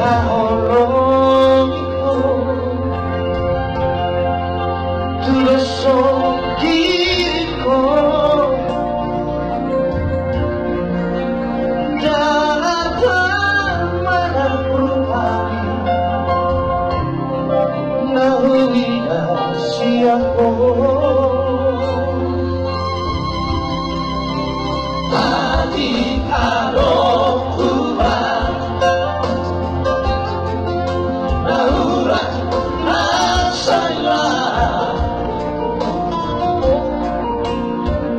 haholong iko tulus diriku dalam mana berpani nahui siapa tadi kalau Tuhan naurat rasailah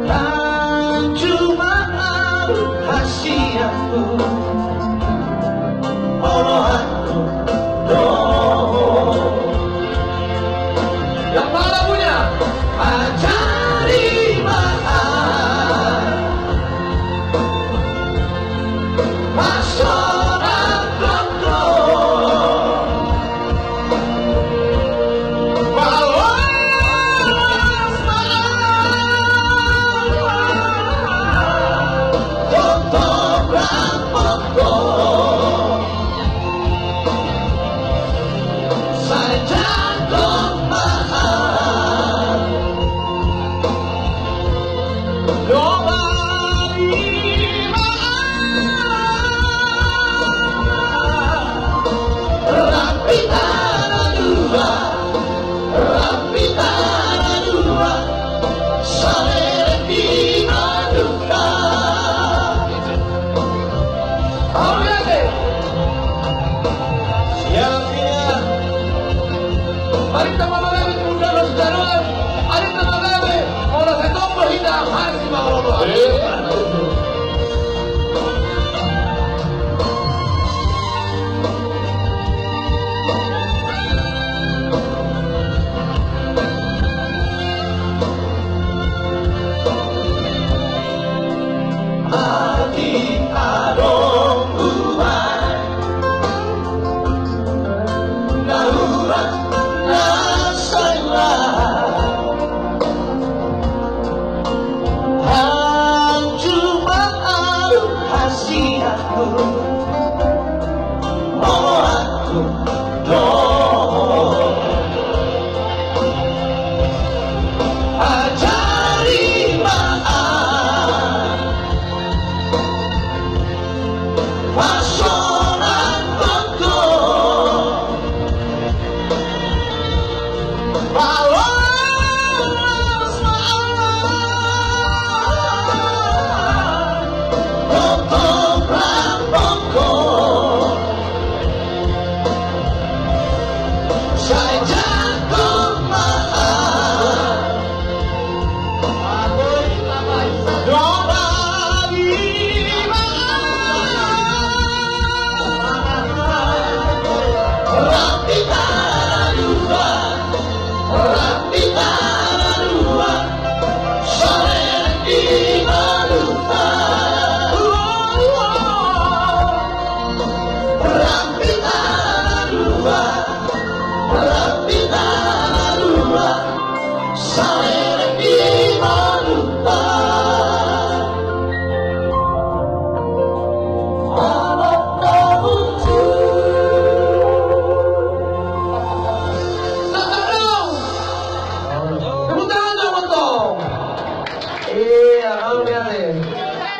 dan cuma hasiatku Allahku yang mana punya ajari mahal masalah kotor balas maaf kotor rampokor saja kau mahal Mari kita mengalami mudah dan sejalan. Mari kita mengalami orang setombo hitam harus dibawa. Adi arong Tuhan naurat Allahku doa ajari maaf pasonan kotor balas maaf kotor rampokor saja kau mahal doa rapi tanah dua sore di maluta rapi tanah dua rapi tanah dua sore di maluta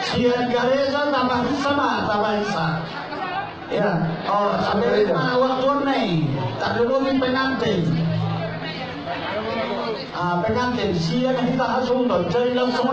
Sian Gareza tambah sama tambah Isa. Ya, oh sampai mana waktu nih? Tak duluin pengantin. Pengantin sian kita langsung dong, jadi langsung